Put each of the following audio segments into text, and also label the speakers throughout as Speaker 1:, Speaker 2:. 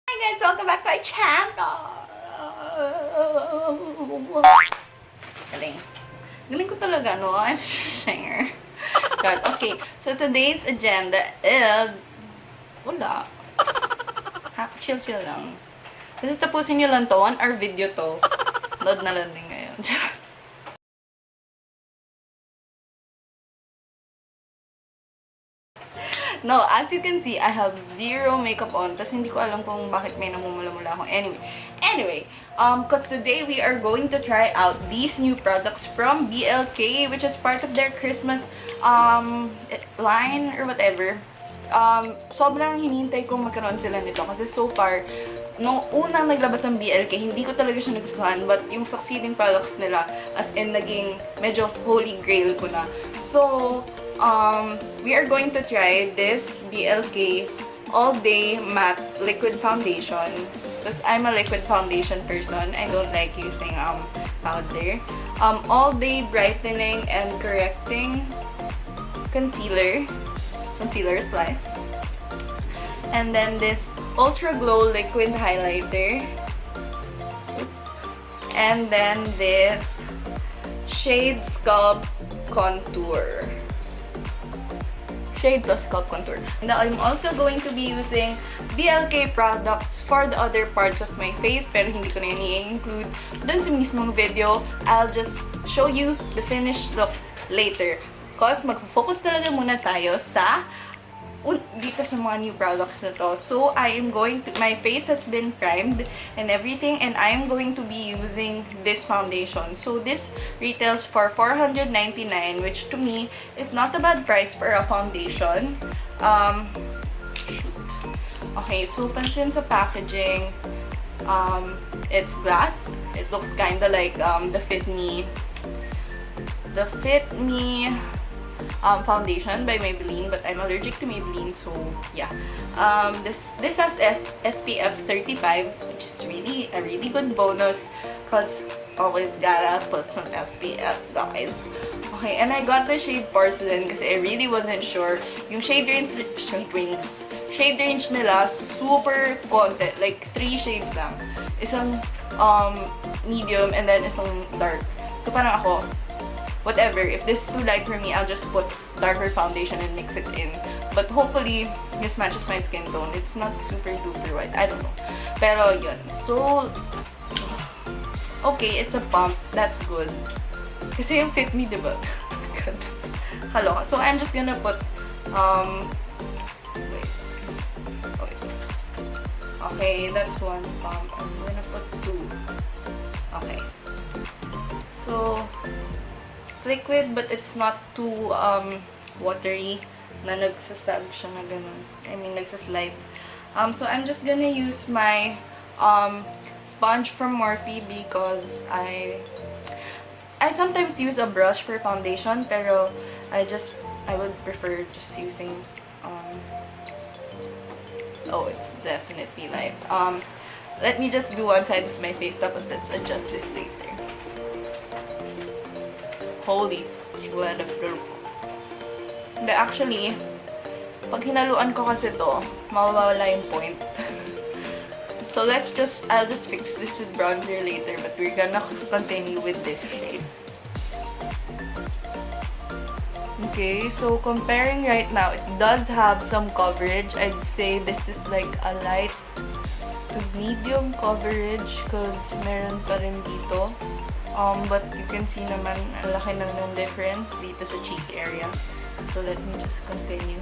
Speaker 1: Hi guys, welcome back to my channel. Galing. Galing ko talaga, no? I'm singer. God, okay. So today's agenda is wala. Chill lang. Kasi tapusin nyo lang to. 1 hour video to. Load na lang din ngayon. No, as you can see, I have zero makeup on. Tapos hindi ko alam kung bakit may namumula-mula ako. Anyway, because today we are going to try out these new products from BLK, which is part of their Christmas line or whatever. Sobrang hinihintay kong magkaroon sila nito kasi so far, nung unang naglabas ng BLK, hindi ko talaga siya nagustuhan, but yung succeeding products nila, as in naging medyo holy grail ko na. So, we are going to try this BLK All Day Matte Liquid Foundation. Because I'm a liquid foundation person. I don't like using powder. All Day Brightening and Correcting Concealer. Concealer's Life. And then this Ultra Glow Liquid Highlighter. And then this Shade Sculpt Contour. Shade plus Sculpt Contour. Now, I'm also going to be using BLK products for the other parts of my face, pero hindi ko na yun i-include dun sa mismong video. I'll just show you the finished look later. Because mag-focus talaga muna tayo sa dito sa mga new products na to. So, my face has been primed and everything, and I am going to be using this foundation. So, this retails for $499, which to me is not a bad price for a foundation. Okay, so pansin sa packaging, it's glass. It looks kinda like the Fit Me foundation by Maybelline, but I'm allergic to Maybelline, so yeah. This has SPF 35, which is really a really good bonus, because always gotta put some SPF, guys. Okay, and I got the shade Porcelain because I really wasn't sure. Yung shade range nila super konti, like 3 shades lang. Isang medium and then isang dark. So parang ako, whatever, if this is too light for me, I'll just put darker foundation and mix it in. But hopefully, this matches my skin tone. It's not super duper white. I don't know. Pero yun. So, okay, it's a pump. That's good. Kasi yung Fit Me, diba? Hello. So, I'm just gonna put, wait. Okay, that's 1 pump. I'm gonna put 2. Okay. So, it's liquid, but it's not too watery na nagsasag siya na ganun. I mean, nagsaslide. So, I'm just gonna use my sponge from Morphe because I sometimes use a brush for foundation, pero I would prefer just using oh, it's definitely light. Let me just do one side of my face, tapos let's adjust this later. Holy blood of milk. But actually, pag hinaluan ko kasi to, mawawala yung point. So I'll just fix this with bronzer later, but we're gonna continue with this shade. Okay, so comparing right now, it does have some coverage. I'd say this is like a light to medium coverage because meron pa rin dito. But you can see naman, ang laki ng difference dito sa cheek area. So, let me just continue.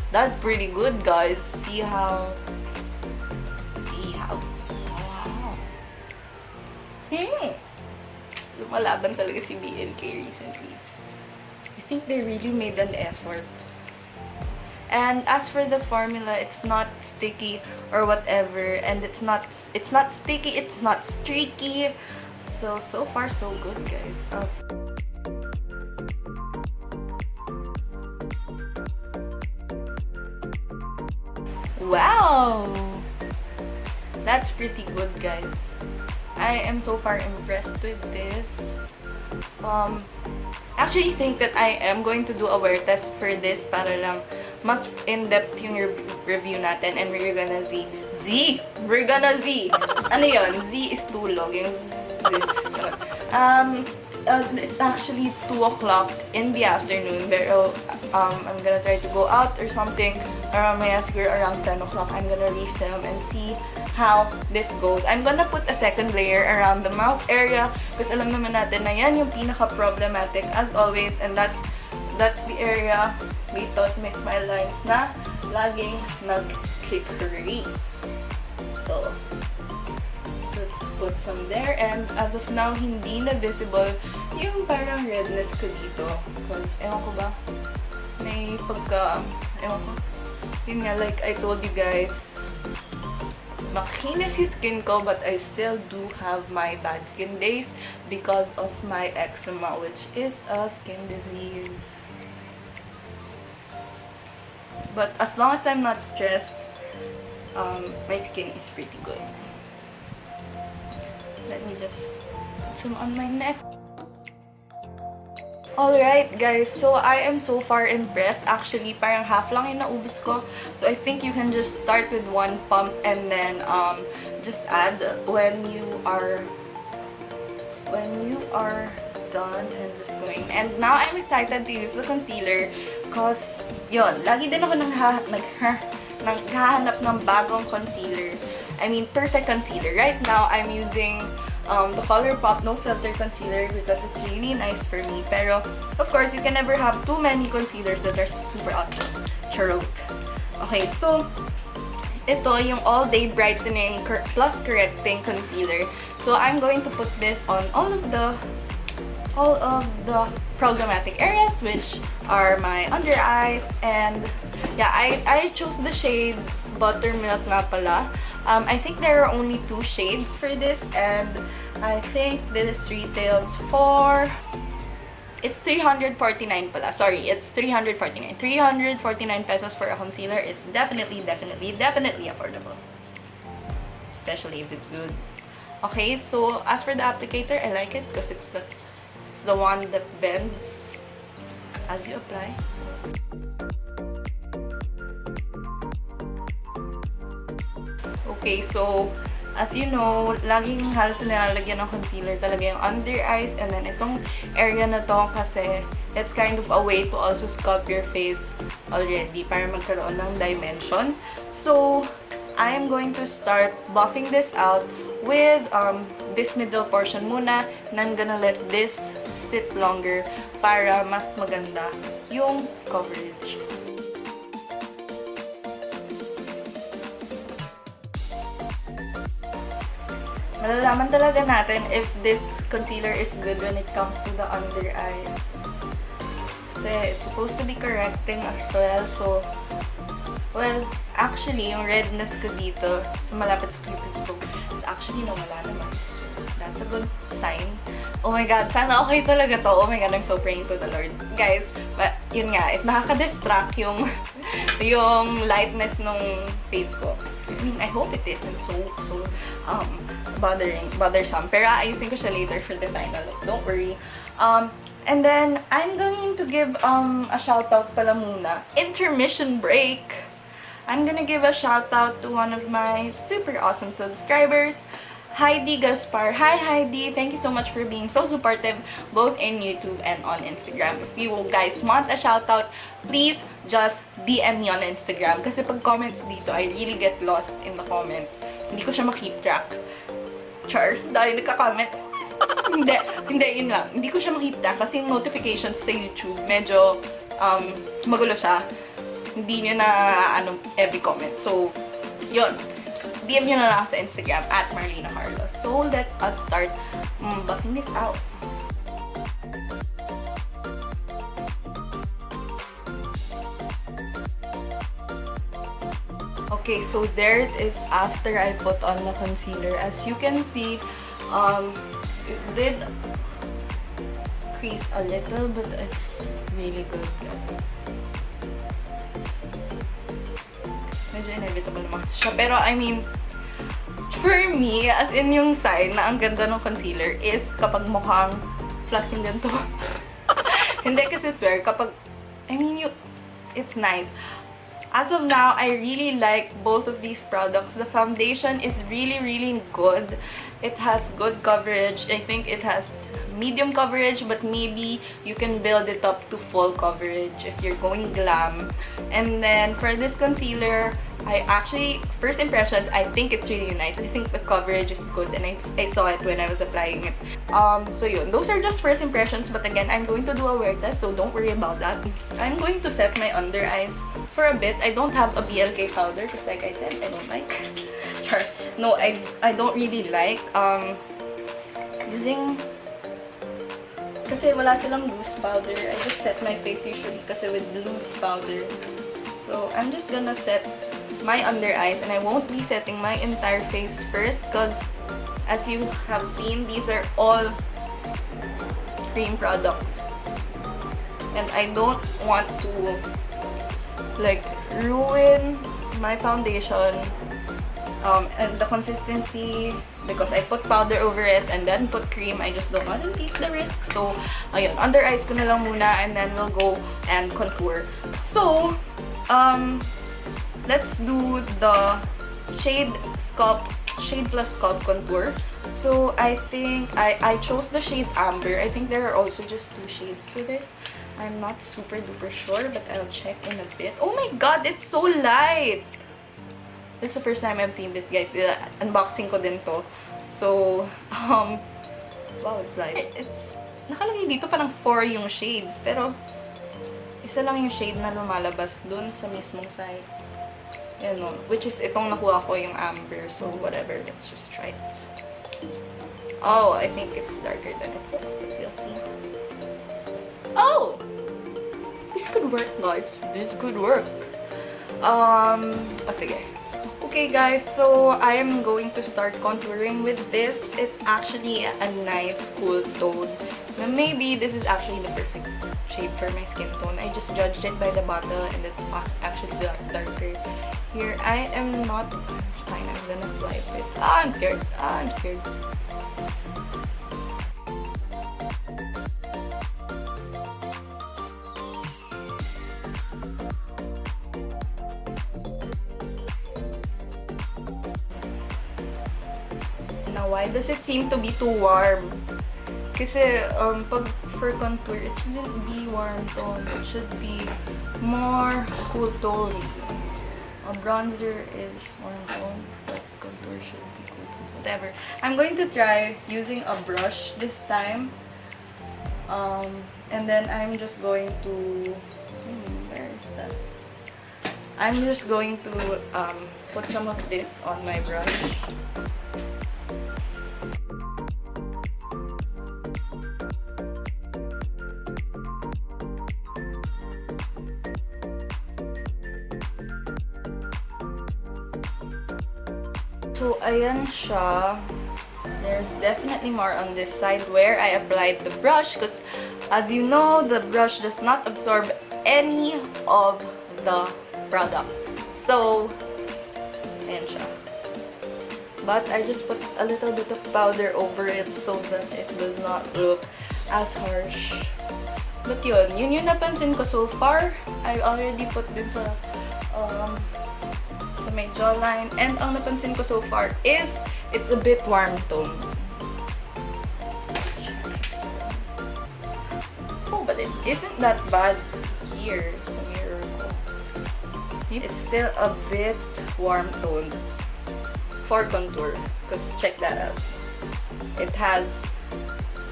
Speaker 1: That's pretty good, guys. See how... Wow. Lumalaban talaga si BLK recently. I think they really made an effort. And as for the formula, it's not sticky or whatever, and it's not sticky, it's not streaky. So far so good, guys. Wow! That's pretty good, guys. I am so far impressed with this. actually think that I am going to do a wear test for this para lang mas in-depth yung review natin, and we're gonna we're gonna ano yun? Z is tulog. Yung it's actually 2 o'clock in the afternoon, pero I'm gonna try to go out or something maya siguro around 10 o'clock. I'm gonna refilm and see how this goes. I'm gonna put a second layer around the mouth area because alam naman natin na yan yung pinaka-problematic as always, and that's the area dito sa may smile lines na laging nag-crease. So, let's put some there, and as of now, hindi na visible yung parang redness ko dito. Because, ewan ko ba, may ewan ko. Yun nga, like I told you guys, makinis yung skin ko, but I still do have my bad skin days because of my eczema, which is a skin disease. But as long as I'm not stressed, my skin is pretty good. Let me just put some on my neck. Alright guys, so I am so far impressed. Actually, parang half lang yung naubos ko. So I think you can just start with 1 pump and then just add when you are done and just going. And now I'm excited to use the concealer because yun, lagi din ako naghahanap ng bagong concealer. I mean, perfect concealer. Right now, I'm using the ColourPop No Filter Concealer because it's really nice for me. Pero, of course, you can never have too many concealers that are super awesome. Charot. Okay, so, ito yung All Day Brightening Plus Correcting Concealer. So, I'm going to put this on all of the problematic areas, which are my under eyes, and yeah, I chose the shade Buttermilk nga pala. I think there are only 2 shades for this, and I think this retails for, it's 349 pala. Sorry, it's 349. 349 pesos for a concealer is definitely affordable. Especially if it's good. Okay, so as for the applicator, I like it because it's the one that bends as you apply. Okay, so as you know, laging halos nilalagyan ng concealer talaga yung under eyes, and then itong area na to kasi it's kind of a way to also sculpt your face already para magkaroon ng dimension. So, I am going to start buffing this out with this middle portion muna, and I'm gonna let this sit longer para mas maganda yung coverage. Malalaman talaga natin if this concealer is good when it comes to the under eyes. Kasi it's supposed to be correcting as well. So, well, actually, yung redness ko dito sa malapit sa cupid's bow, actually nawala naman. So, that's a good sign. Oh my God, sana okay talaga to. Oh my God, I'm so praying to the Lord. Guys, but yun nga, if nakaka-distract yung lightness nung face ko. I mean, I hope it isn't so bothersome. Pero ayusin ko siya later for the final look. Don't worry. And then, I'm going to give a shoutout pala muna. Intermission break! I'm gonna give a shoutout to one of my super awesome subscribers, Heidi Gaspar. Hi Heidi! Thank you so much for being so supportive both in YouTube and on Instagram. If you guys want a shoutout, please just DM me on Instagram. Kasi pag comments dito, I really get lost in the comments. Hindi ko siya ma-keep track. Char, dahil nagka-comment. hindi, yun lang. Hindi ko siya ma-keep track kasi yung notifications sa YouTube, medyo magulo siya. Hindi nyo na every comment. So, yun. DM nyo na lang sa Instagram at Marlina Carlos. So, let us start buffing this out. Okay, so there it is after I put on the concealer. As you can see, it did crease a little, but it's really good, guys. Medyo inevitable naman siya. Pero, I mean, for me, as in yung sign na ang ganda ng concealer is kapag mukhang flattering din to. Hindi kasi swear, kapag, I mean, it's nice. As of now, I really like both of these products. The foundation is really, really good. It has good coverage. I think it has medium coverage, but maybe you can build it up to full coverage if you're going glam. And then for this concealer, I actually, first impressions, I think it's really nice. I think the coverage is good, and I saw it when I was applying it. So yun, those are just first impressions, but again, I'm going to do a wear test, so don't worry about that. I'm going to set my under eyes for a bit. I don't have a BLK powder, because like I said, I don't like. Sure. No, I don't really like using, kasi wala silang loose powder. I just set my face usually kasi with loose powder. So I'm just gonna set my under eyes, and I won't be setting my entire face first, because as you have seen, these are all cream products, and I don't want to like ruin my foundation and the consistency, because I put powder over it and then put cream. I just don't want to take the risk. So ayun, under eyes ko na lang muna, and then we'll go and contour. So let's do the Shade Plus Sculpt Contour. So I think I chose the shade Amber. I think there are also just 2 shades for this. I'm not super duper sure, but I'll check in a bit. Oh my god, it's so light! This is the first time I've seen this, guys. Unboxing ko din to. So, wow, it's light. It's, nakalagay dito parang 4 yung shades, pero isa lang yung shade na lumalabas dun sa mismong side. Yan o. Which is itong nakuha ko, yung Amber. So, whatever. Let's just try it. Oh, I think it's darker than it was, but we'll see. Oh! This could work, guys. This could work. Oh, sige. Okay, guys. So, I am going to start contouring with this. It's actually a nice, cool tone. Maybe this is actually the perfect shade for my skin tone. I just judged it by the bottle, and it's actually darker. Here, I am not fine. I'm gonna swipe it. I'm scared. I'm scared. Now, why does it seem to be too warm? Kasi, pag for contour, it shouldn't be warm tone. It should be more cool tone. A bronzer is warm tone, but contour should be cool tone. Whatever. I'm going to try using a brush this time. And then I'm just going to... where is that? I'm just going to put some of this on my brush. So, ayan siya. There's definitely more on this side where I applied the brush, because as you know, the brush does not absorb any of the product. So, ayan siya. But I just put a little bit of powder over it so that it does not look as harsh. But yun yung napansin ko so far. I already put din sa my jawline, and ang napansin ko so far is it's a bit warm tone. Oh, but it isn't that bad here sa mirror ko. It's still a bit warm tone for contour, because check that out. It has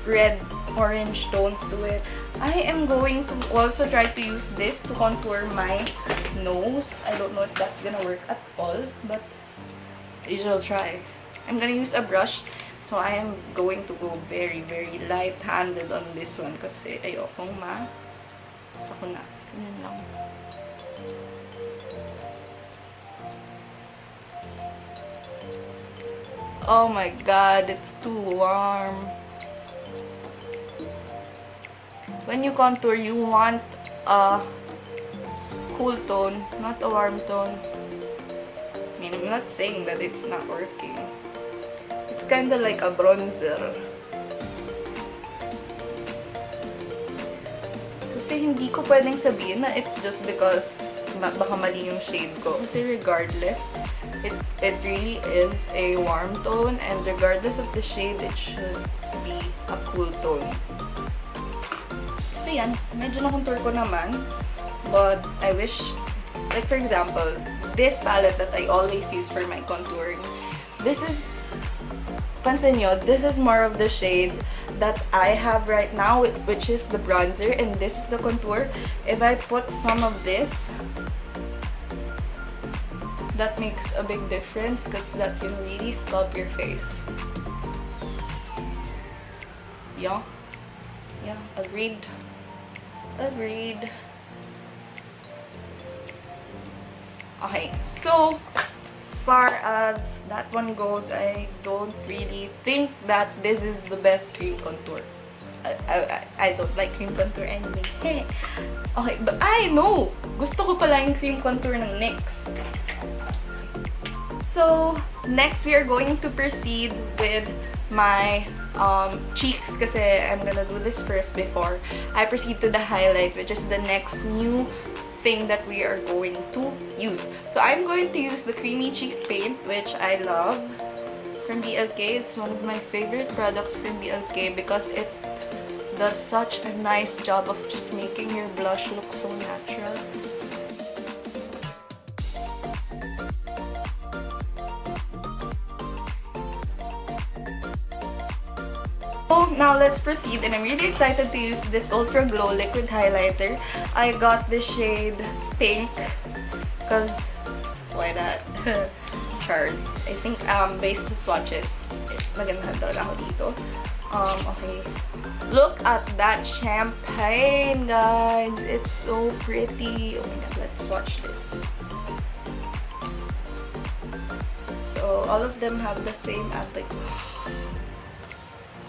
Speaker 1: red orange tones to it. I am going to also try to use this to contour my nose. I don't know if that's gonna work at all, but I shall try. I'm gonna use a brush, so I am going to go very, very light-handed on this one kasi ayokong sakuna. Ganyan lang. Oh my god, it's too warm. When you contour, you want a cool tone, not a warm tone. I mean, I'm not saying that it's not working. It's kind of like a bronzer. hindi ko pwedeng sabihin na it's just because baka mali yung shade ko. Kasi regardless, it really is a warm tone, and regardless of the shade, it should be a cool tone. So yan, medyo na-contour ko naman. But I wish, like for example, this palette that I always use for my contouring, this is, pansin nyo, this is more of the shade that I have right now, which is the bronzer, and this is the contour. If I put some of this, that makes a big difference because that can really sculpt your face. Yeah, agreed. Okay, so as far as that one goes, I don't really think that this is the best cream contour. I don't like cream contour anyway. Okay, but I know! Gusto ko pala yung cream contour ng NYX. So, next we are going to proceed with my cheeks kasi I'm gonna do this first before I proceed to the highlight, which is the next new thing that we are going to use. So I'm going to use the creamy cheek paint, which I love, from BLK. It's one of my favorite products from BLK because it does such a nice job of just making your blush look so natural. So now let's proceed, and I'm really excited to use this Ultra Glow liquid highlighter. I got the shade Pink because why not? Chars. I think based the swatches, maganda talaga ako dito. Okay. Look at that champagne, guys. It's so pretty. Oh my god, let's swatch this. So all of them have the same applique.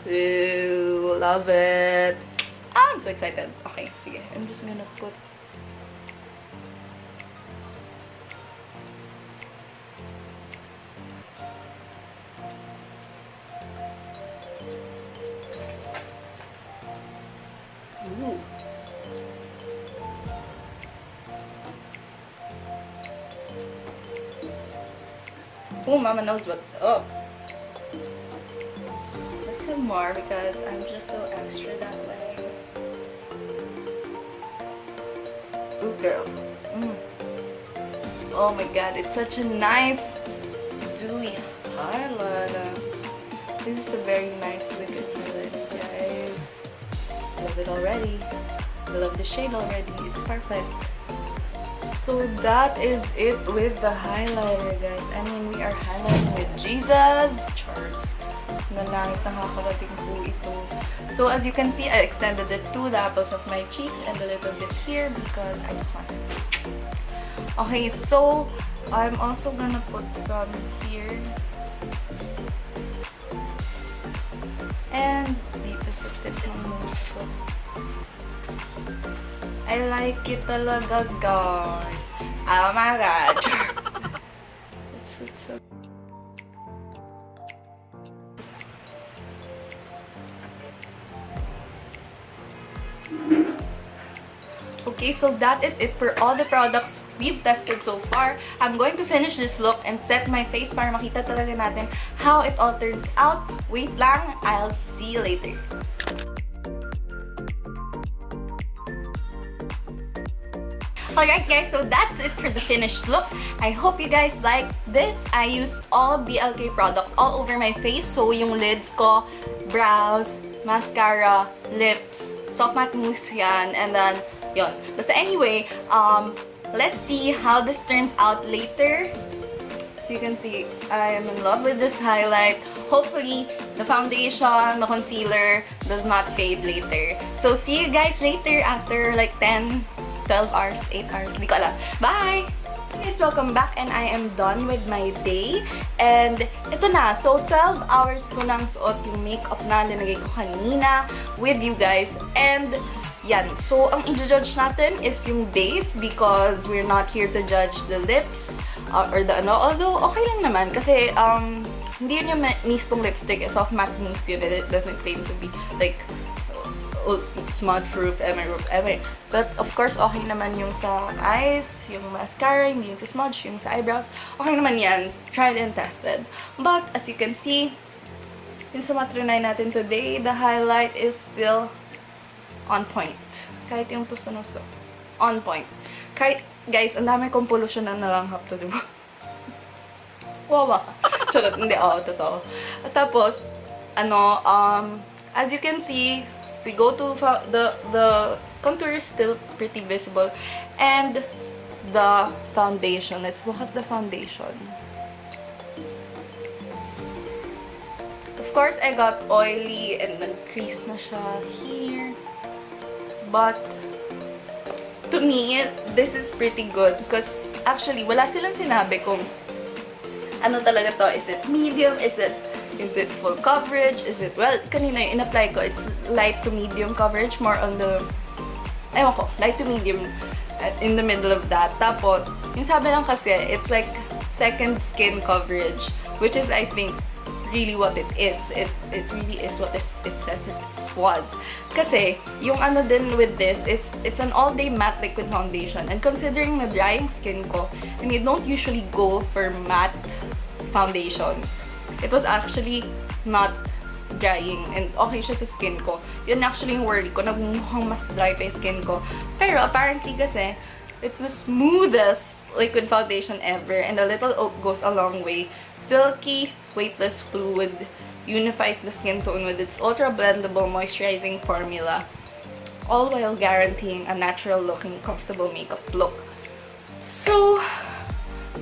Speaker 1: Ooh, love it. I'm so excited. Okay, sige. I'm just gonna put... Ooh. Oh, mama knows what's up. More because I'm just so extra that way. Ooh, girl. Oh my god, it's such a nice dewy highlighter. This is a very nice liquid highlighter, guys. Love it already. I love the shade already. It's perfect. So that is it with the highlighter, guys. I mean, we are highlighting with Jesus. Chars. Nalangit nakakarating po ito. So as you can see, I extended it to the apples of my cheeks and a little bit here because I just wanted to. Okay, so I'm also gonna put some here. And dito sa tip ng nose ko. I like it talaga, guys. Oh my god. Okay, so that is it for all the products we've tested so far. I'm going to finish this look and set my face para makita talaga natin how it all turns out. Wait lang, I'll see you later. Alright guys, so that's it for the finished look. I hope you guys like this. I used all BLK products all over my face. So yung lids ko, brows, mascara, lips, soft matte mousse yan, and then yon. Basta anyway, let's see how this turns out later. So you can see, I am in love with this highlight. Hopefully, the foundation, the concealer does not fade later. So see you guys later after like 10, 12 hours, 8 hours, di ko alam. Bye! Guys, welcome back, and I am done with my day. And ito na, so 12 hours ko nang suot yung makeup na linagay ko kanina with you guys. And yan, so ang i-judge natin is yung base because we're not here to judge the lips or the ano. Although, okay lang naman kasi hindi yun yung mismong lipstick. Soft matte mousse yun. It doesn't claim to be like smudge proof, ever. But of course, okay naman yung sa eyes, yung mascara, hindi yung sa smudge, yung sa eyebrows. Okay naman yan. Tried and tested. But as you can see, yung sa matrinay natin today, the highlight is still on point. Kahit yung to sa nose ko, on point. Kahit, guys, ang dami kong pollution na nalanghap to, diba? Wawa. Charot, hindi. Totoo. At tapos, as you can see, if we go to the contour is still pretty visible. And the foundation. Let's look at the foundation. Of course, I got oily and nag-crease na siya here. But, to me, this is pretty good. Because, actually, wala silang sinabi kung ano talaga to. Is it medium? Is it full coverage? Is it, well, kanina yung in-apply ko, it's light to medium coverage, more on the, ewan ko, light to medium, in the middle of that. Tapos, yung sabi lang kasi, it's like second skin coverage, which is, I think, really what it is. It really is what it says it was. Kasi, yung ano din with this is, it's an all-day matte liquid foundation. And considering na drying skin ko, and you don't usually go for matte foundation, it was actually not drying and okay siya sa skin ko. Yun actually yung worry ko, nagmukhang mas dry pa yung skin ko. Pero apparently kasi, it's the smoothest liquid foundation ever and a little oat goes a long way. Silky, weightless fluid, unifies the skin tone with its ultra-blendable moisturizing formula, all while guaranteeing a natural-looking, comfortable makeup look. So,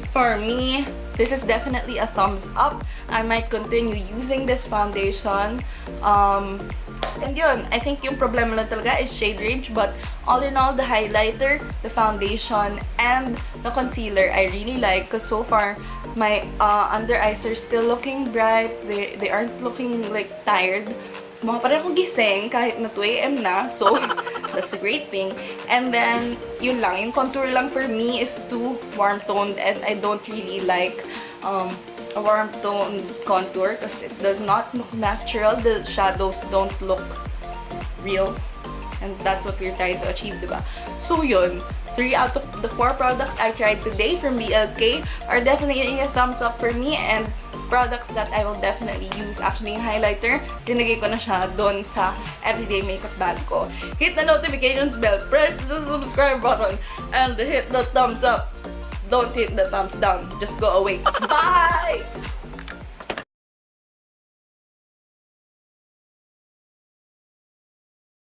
Speaker 1: for me, this is definitely a thumbs up. I might continue using this foundation. And yun, I think yung problema lang talaga is shade range, but all in all, the highlighter, the foundation, and the concealer I really like because so far, my under eyes are still looking bright. They aren't looking like tired. Mga parang akong gising kahit na 2 AM na, so that's a great thing. And then, yun lang, yung contour lang for me is too warm-toned and I don't really like a warm-toned contour because it does not look natural. The shadows don't look real. And that's what we're trying to achieve, diba? So yun, 3 out of the 4 products I tried today from BLK are definitely a thumbs up for me and products that I will definitely use. Actually, yung highlighter, tinagay ko na siya doon sa everyday makeup bag ko. Hit the notifications bell, press the subscribe button, and hit the thumbs up. Don't hit the thumbs down. Just go away. Bye!